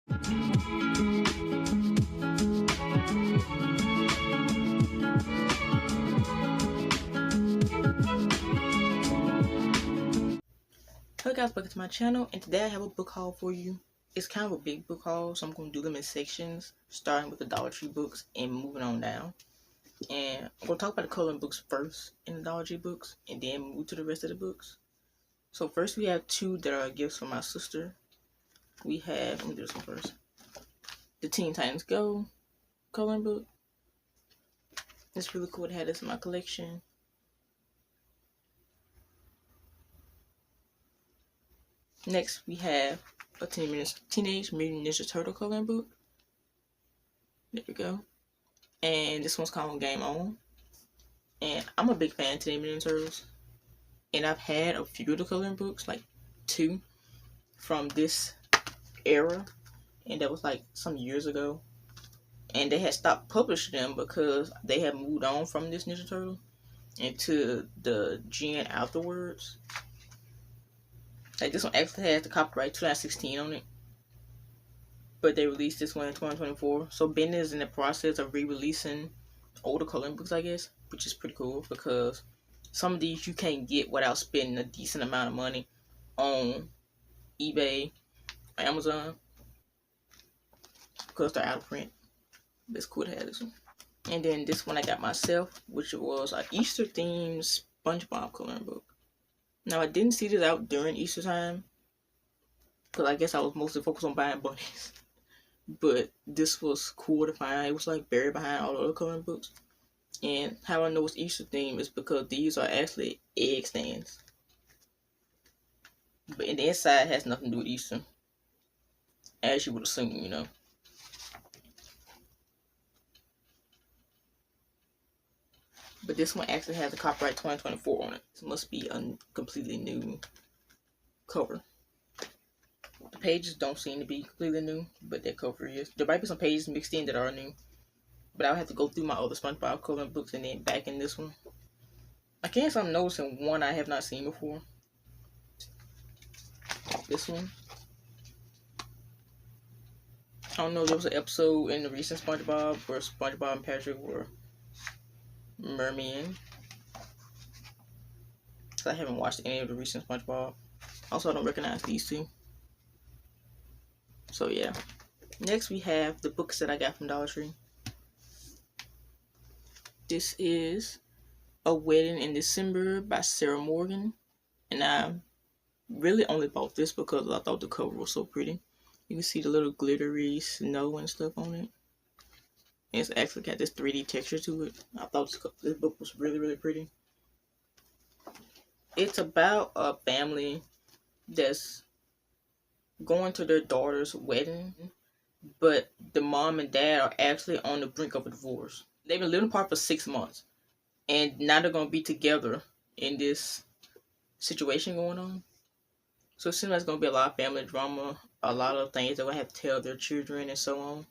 Hello guys, welcome to my channel, and today I have a book haul for you. It's kind of a big book haul, so I'm going to do them in sections, starting with the Dollar Tree books and moving on down. And I'm going to talk about the coloring books first in the Dollar Tree books, and then move to the rest of the books. So first we have two that are gifts from my sister. We have, let me do this one first, the Teen Titans Go coloring book. It's really cool to have this in my collection. Next we have a Teenage Mutant Ninja Turtle coloring book. There we go. And this one's called Game On. And I'm a big fan of Teenage Mutant Ninja Turtles. And I've had a few of the coloring books, like 2 from this era. And that was like some years ago. And they had stopped publishing them because they had moved on from this Ninja Turtle into the gen afterwards. Like this one actually has the copyright 2016 on it. But they released this one in 2024. So Ben is in the process of re-releasing older coloring books, I guess. Which is pretty cool because some of these you can't get without spending a decent amount of money on eBay or Amazon. Because they're out of print. But it's cool to have this one. And then this one I got myself, which was an Easter themed SpongeBob coloring book. Now I didn't see this out during Easter time, because I guess I was mostly focused on buying bunnies. But this was cool to find. It was like buried behind all the other coloring books. And how I know it's Easter theme is because these are actually egg stands. But in the inside has nothing to do with Easter. As you would assume, you know. But this one actually has a copyright 2024 on it. This must be a completely new cover. The pages don't seem to be completely new, but that cover is. There might be some pages mixed in that are new. But I'll have to go through my other SpongeBob coloring books and then back in this one. I guess I'm noticing one I have not seen before. This one. I don't know, there was an episode in the recent SpongeBob where SpongeBob and Patrick were mermen. So I haven't watched any of the recent SpongeBob. Also, I don't recognize these two. So yeah. Next we have the books that I got from Dollar Tree. This is A Wedding in December by Sarah Morgan. And I really only bought this because I thought the cover was so pretty. You can see the little glittery snow and stuff on it. And it's actually got this 3D texture to it. I thought this book was really, really pretty. It's about a family that's going to their daughter's wedding, but the mom and dad are actually on the brink of a divorce. They've been living apart for 6 months, and now they're going to be together in this situation going on. So it seems like it's going to be a lot of family drama, a lot of things they're going to have to tell their children and so on.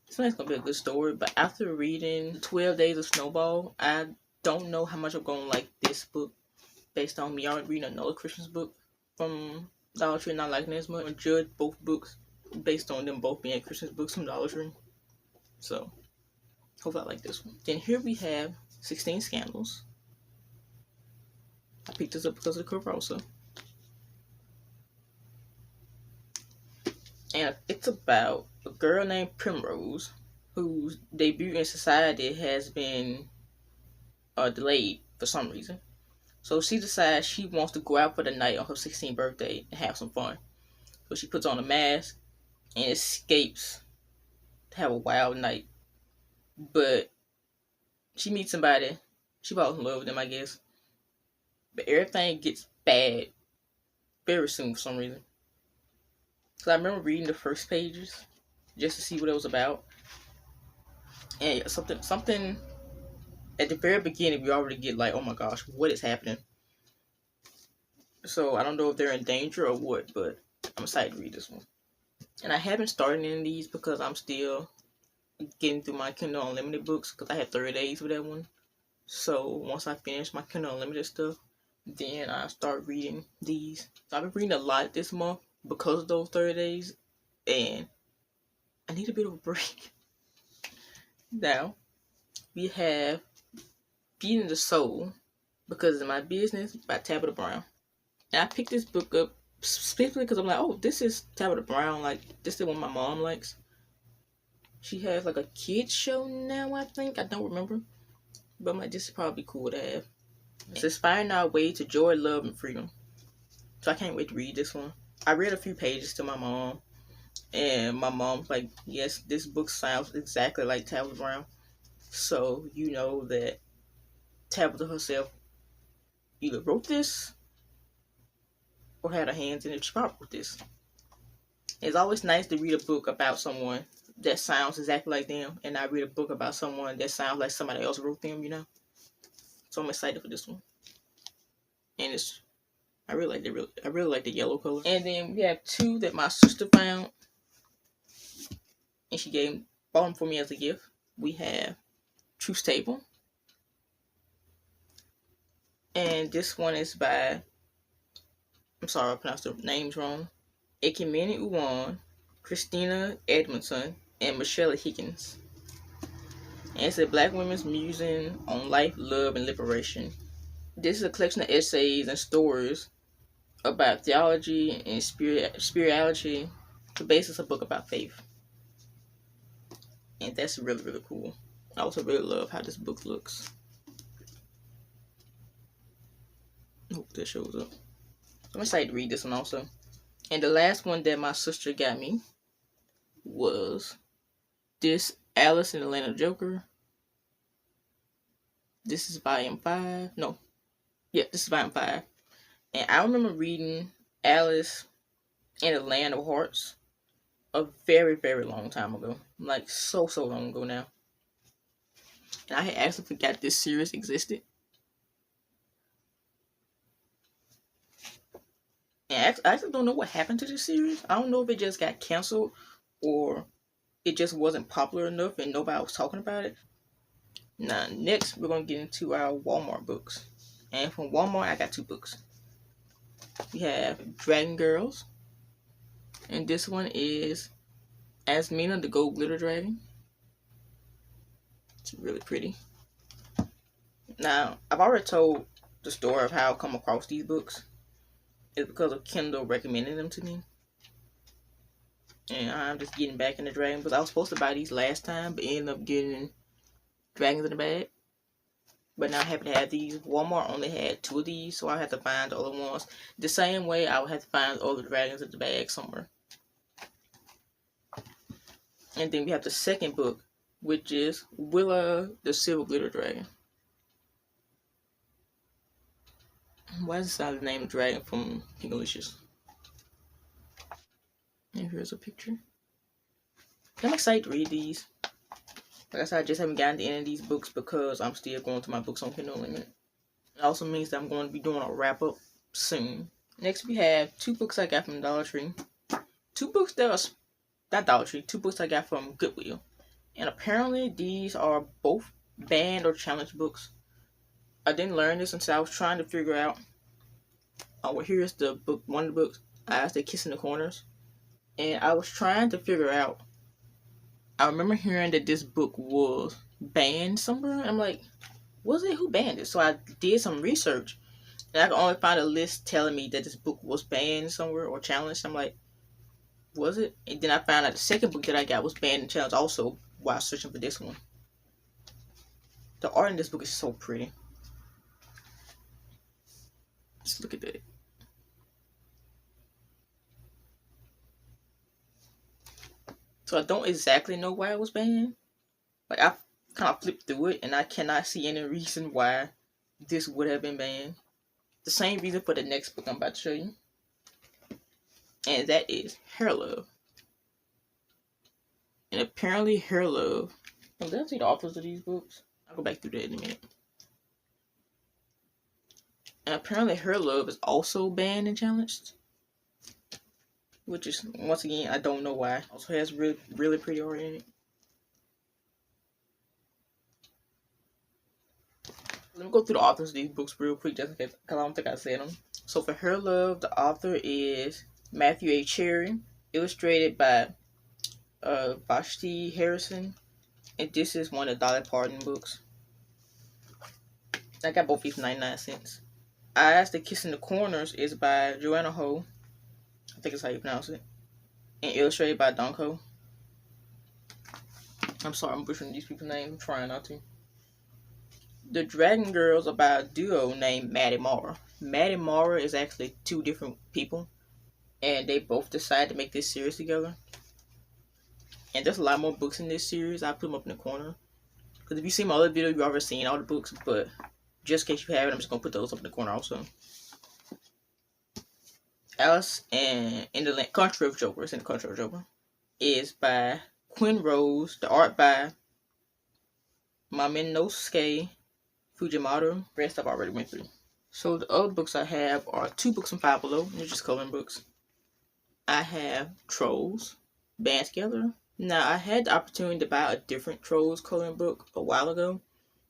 It seems like it's going to be a good story, but after reading 12 Days of Snowball, I don't know how much I'm going to like this book based on me already reading another Christmas book from Dollar Tree and not liking it as much. I judge both books based on them both being Christmas books from Dollar Tree. So, hope I like this one. Then here we have 16 Scandals. I picked this up because of the cover also. And it's about a girl named Primrose whose debut in society has been delayed for some reason. So she decides she wants to go out for the night on her 16th birthday and have some fun. So she puts on a mask and escapes to have a wild night. But she meets somebody. She falls in love with them, I guess. But everything gets bad very soon for some reason. So I remember reading the first pages just to see what it was about. And something at the very beginning, we already get like, oh my gosh, what is happening? So I don't know if they're in danger or what, but I'm excited to read this one. And I haven't started any of these because I'm still getting through my Kindle Unlimited books because I had 30 days with that one. So once I finish my Kindle Unlimited stuff, then I start reading these. So I've been reading a lot this month because of those 30 days. and I need a bit of a break. Now, we have Feeding the Soul, Because of My Business by Tabitha Brown. And I picked this book up specifically because I'm like, oh, this is Tabitha Brown. Like, this is one my mom likes. She has like a kids show now, I think. I don't remember. But I'm like, this is probably cool to have. It's inspiring our way to joy, love, and freedom. So I can't wait to read this one. I read a few pages to my mom. And my mom's like, yes, this book sounds exactly like Tabitha Brown. So you know that Tabitha herself either wrote this or had her hands in it. She probably wrote this. It's always nice to read a book about someone that sounds exactly like them, and I read a book about someone that sounds like somebody else wrote them, you know. So I'm excited for this one. And I really like the yellow color. And then we have two that my sister found, and she bought them for me as a gift. We have Truth Table, and this one is by, I'm sorry I pronounced the names wrong, Ekemini Uwan, Christina Edmondson, and Michelle Higgins. And it's a Black women's musing on life, love, and liberation. This is a collection of essays and stories about theology and spirituality. The basis of a book about faith. And that's really, really cool. I also really love how this book looks. I hope that shows up. I'm excited to read this one also. And the last one that my sister got me was this Alice in the Land of Joker. This is volume 5. No. Yeah, this is volume 5. And I remember reading Alice in the Land of Hearts a very, very long time ago. Like, so long ago now. And I had actually forgot this series existed. And I actually don't know what happened to this series. I don't know if it just got canceled or it just wasn't popular enough and nobody was talking about it. Now, next, we're going to get into our Walmart books. And from Walmart, I got 2 books. We have Dragon Girls. And this one is Asmina the Gold Glitter Dragon. It's really pretty. Now, I've already told the story of how I come across these books. It's because of Kindle recommending them to me. And I'm just getting back into Dragon books. I was supposed to buy these last time, but ended up getting Dragons in the bag. But now I happen to have these. Walmart only had 2 of these, so I have to find the other ones. The same way I would have to find all the dragons in the bag somewhere. And then we have the second book, which is Willa the Silver Glitter Dragon. Why is this not the name of the dragon from Pinkalicious? And here's a picture. I'm excited to read these. Like I said, I just haven't gotten to any of these books because I'm still going through my books on Kindle Unlimited. It also means that I'm going to be doing a wrap-up soon. Next, we have 2 books I got from Dollar Tree. 2 books that are, not Dollar Tree, 2 books I got from Goodwill. And apparently, these are both banned or challenged books. I didn't learn this until I was trying to figure out. Oh, well, here's the book, one of the books. I asked the Kiss in the Corners. And I was trying to figure out. I remember hearing that this book was banned somewhere. And I'm like, was it? Who banned it? So I did some research. And I could only find a list telling me that this book was banned somewhere or challenged. I'm like, was it? And then I found out the second book that I got was banned and challenged also while searching for this one. The art in this book is so pretty. Just look at that. So I don't exactly know why it was banned. Like, I kind of flipped through it and I cannot see any reason why this would have been banned. The same reason for the next book I'm about to show you. And that is Hair Love. And apparently Hair Love. Oh, did I see the authors of these books? I'll go back through that in a minute. And apparently Hair Love is also banned and challenged. Which is, once again, I don't know why. Also has really, really pretty art in it. Let me go through the authors of these books real quick, just because I don't think I said them. So for Hair Love, the author is Matthew A. Cherry. illustrated by Vashti Harrison, and this is one of Dolly Parton books. I got both these for 99¢. Eyes That Kiss in the Corners is by Joanna Ho. I think that's how you pronounce it. And illustrated by Donko. I'm sorry, I'm butchering these people's names. I'm trying not to. The Dragon Girls are by a duo named Maddie Mara. Maddie Mara is actually two different people, and they both decided to make this series together. And there's a lot more books in this series. I put them up in the corner. Because if you see my other video, you've already seen all the books, but just in case you haven't, I'm just going to put those up in the corner also. Alice and in the Country of Joker, it's in the Country of Joker, is by Quinn Rose. The art by Maminosuke Fujimoto. Rest I've already went through. So the other books I have are 2 books from Five Below. They're just coloring books. I have Trolls, Band Together. Now, I had the opportunity to buy a different Trolls coloring book a while ago,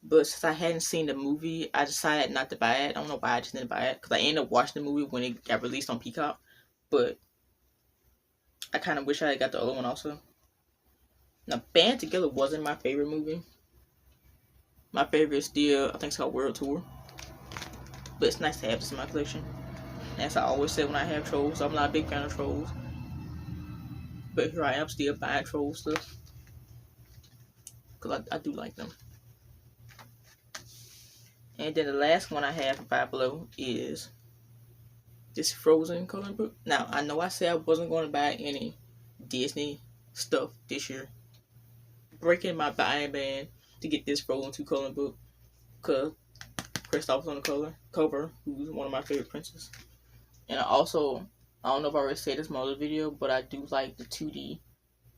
but since I hadn't seen the movie, I decided not to buy it. I don't know why I just didn't buy it, because I ended up watching the movie when it got released on Peacock, but I kind of wish I had got the other one also. Now, Band Together wasn't my favorite movie. My favorite is still, I think it's called World Tour, but it's nice to have this in my collection. As I always say when I have Trolls, I'm not a big fan of Trolls, but here I am still buying Troll stuff, because I do like them. And then the last one I have from Five Below is this Frozen coloring book. Now, I know I said I wasn't going to buy any Disney stuff this year. Breaking my buying ban to get this Frozen 2 coloring book, because Kristoff was on the cover, who's one of my favorite princes. And I don't know if I already said this in my other video, but I do like the 2D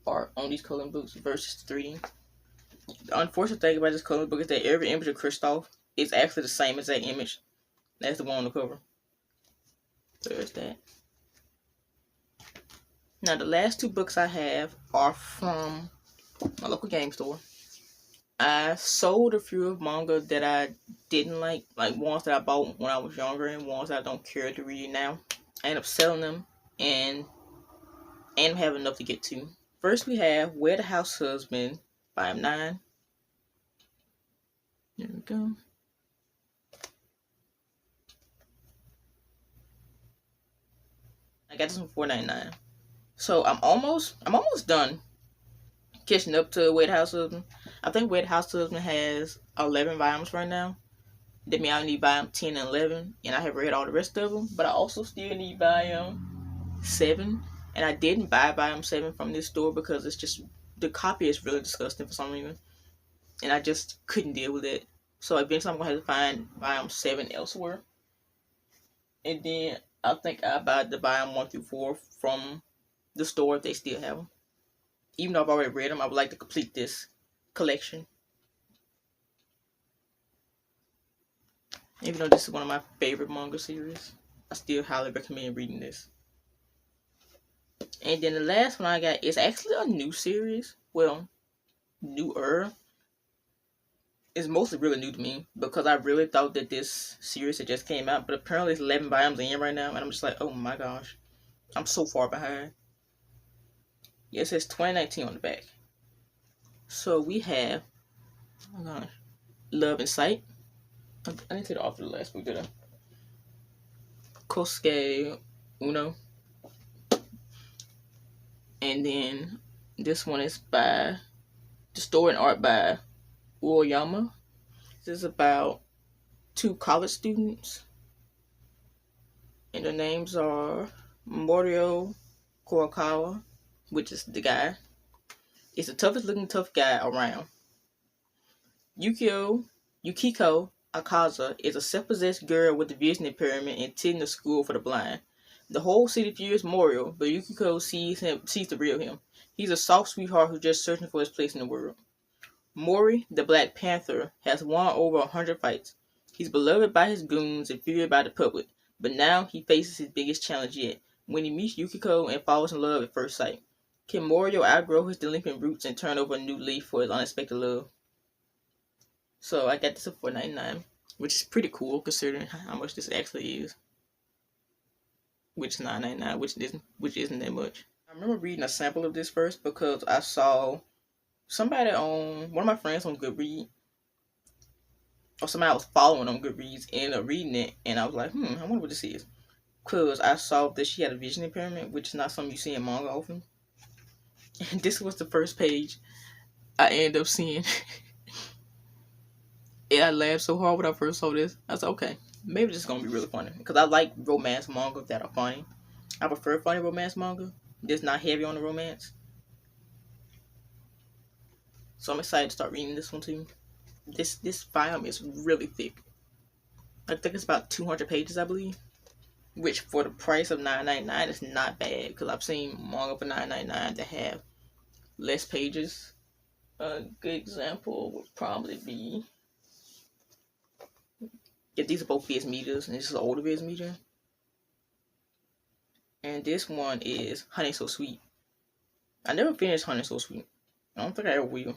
art on these coloring books versus 3D. The unfortunate thing about this coloring book is that every image of Kristoff is actually the same as that image. That's the one on the cover. There's that. Now, the last 2 books I have are from my local game store. I sold a few of manga that I didn't like ones that I bought when I was younger and ones that I don't care to read now. I ended up selling them and have enough to get to. First, we have Where the House Husband by M9. There we go. I got this one for $4.99. So I'm almost done catching up to Where the House Husband. I think Where the House Husband has 11 volumes right now. That means I need volume 10 and 11, and I have read all the rest of them. But I also still need volume 7, and I didn't buy volume 7 from this store because it's just, the copy is really disgusting for some reason, and I just couldn't deal with it. So eventually I'm going to have to find volume 7 elsewhere. And then I think I'll buy the volume 1 through 4 from the store if they still have them. Even though I've already read them, I would like to complete this collection. Even though this is one of my favorite manga series, I still highly recommend reading this. And then the last one I got is actually a new series. Well, newer. It's mostly really new to me because I really thought that this series had just came out, but apparently it's 11 volumes in right now, and I'm just like, oh my gosh, I'm so far behind. Yeah, it says 2019 on the back. So we have, oh my gosh, Love in Sight. I didn't take it off the last week, did I? Kosuke Uno. And then this one is by the story and art by Uoyama. This is about 2 college students. And their names are Morio Kurokawa, which is the guy. It's the toughest looking tough guy around. Yukiko Akaza is a self-possessed girl with a vision impairment and attending a school for the blind. The whole city fears Morio, but Yukiko sees the real him. He's a soft sweetheart who's just searching for his place in the world. Mori, the Black Panther, has won over 100 fights. He's beloved by his goons and feared by the public, but now he faces his biggest challenge yet, when he meets Yukiko and falls in love at first sight. Can Morio outgrow his delinquent roots and turn over a new leaf for his unexpected love? So I got this for $4.99, which is pretty cool considering how much this actually is. Which is $9.99, which isn't that much. I remember reading a sample of this first because I saw somebody on one of my friends on Goodreads, or somebody I was following on Goodreads, ended up reading it, and I was like, I wonder what this is. Because I saw that she had a vision impairment, which is not something you see in manga often. And this was the first page I ended up seeing. And I laughed so hard when I first saw this. I said, okay, maybe this is going to be really funny. Because I like romance manga that are funny. I prefer funny romance manga that's not heavy on the romance. So I'm excited to start reading this one too. This volume is really thick. I think it's about 200 pages, I believe. Which for the price of $9.99 is not bad. Because I've seen manga for $9.99 that have less pages. A good example would probably be... Yeah, these are both Viz Medias, and this is an older Viz Media. And this one is Honey So Sweet. I never finished Honey So Sweet. I don't think I ever will.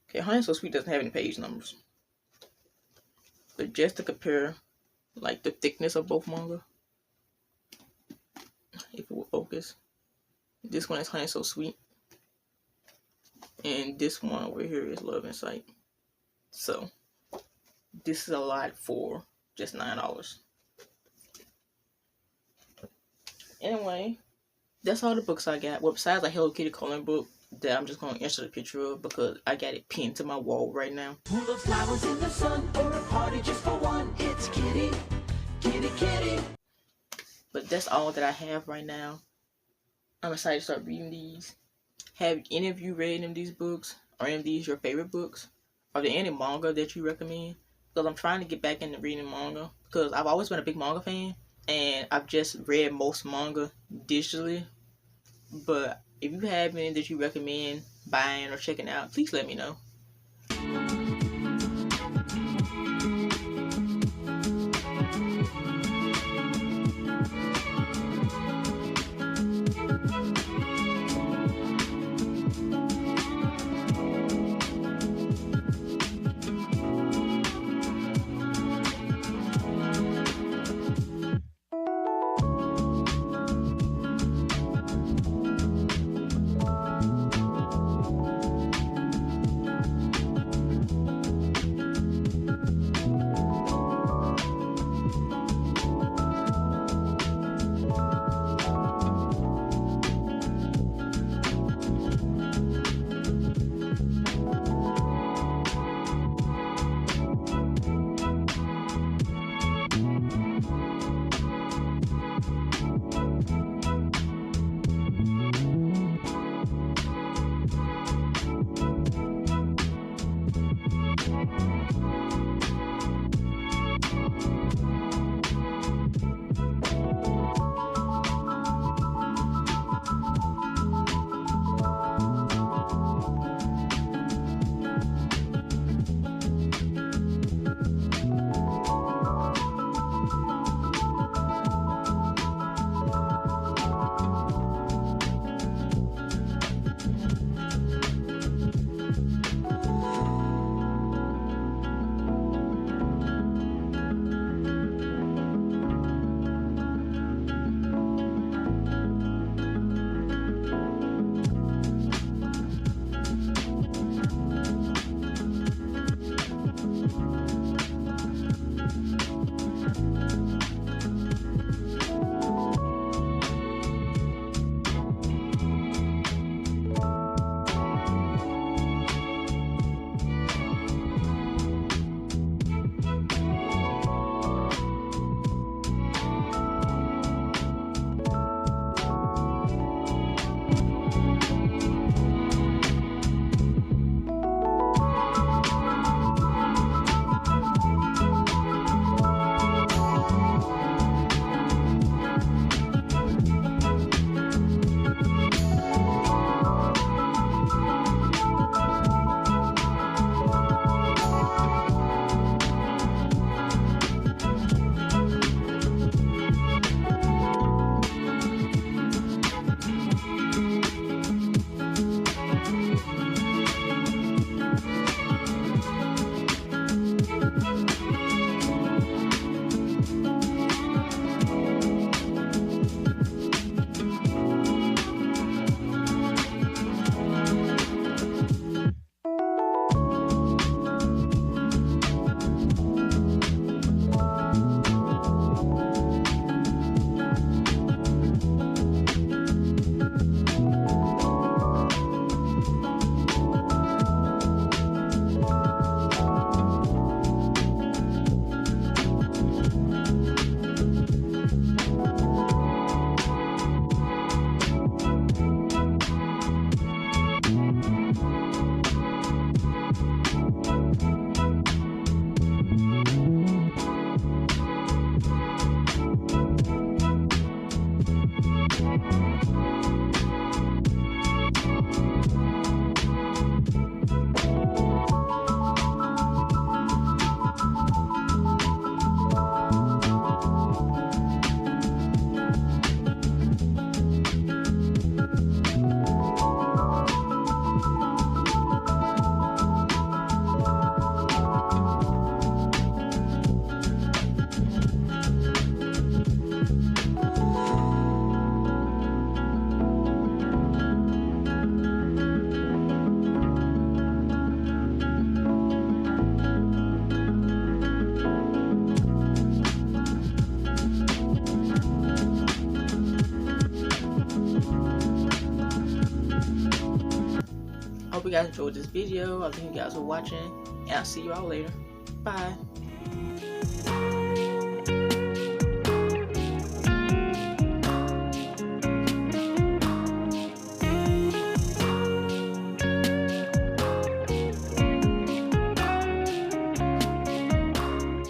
Okay, Honey So Sweet doesn't have any page numbers. But just to compare, like, the thickness of both manga, if it will focus, this one is Honey So Sweet. And this one over here is Love in Sight. So, this is a lot for just $9. Anyway, that's all the books I got. Well, besides a Hello Kitty coloring book that I'm just going to insert a picture of because I got it pinned to my wall right now. Full of flowers in the sun, or a party just for one. It's Kitty, Kitty, Kitty. But that's all that I have right now. I'm excited to start reading these. Have any of you read any of these books? Are any of these your favorite books? Are there any manga that you recommend? Because I'm trying to get back into reading manga. Because I've always been a big manga fan. And I've just read most manga digitally. But if you have any that you recommend buying or checking out, please let me know. you guys enjoyed this video. I thank you guys for watching, and I'll see you all later. Bye.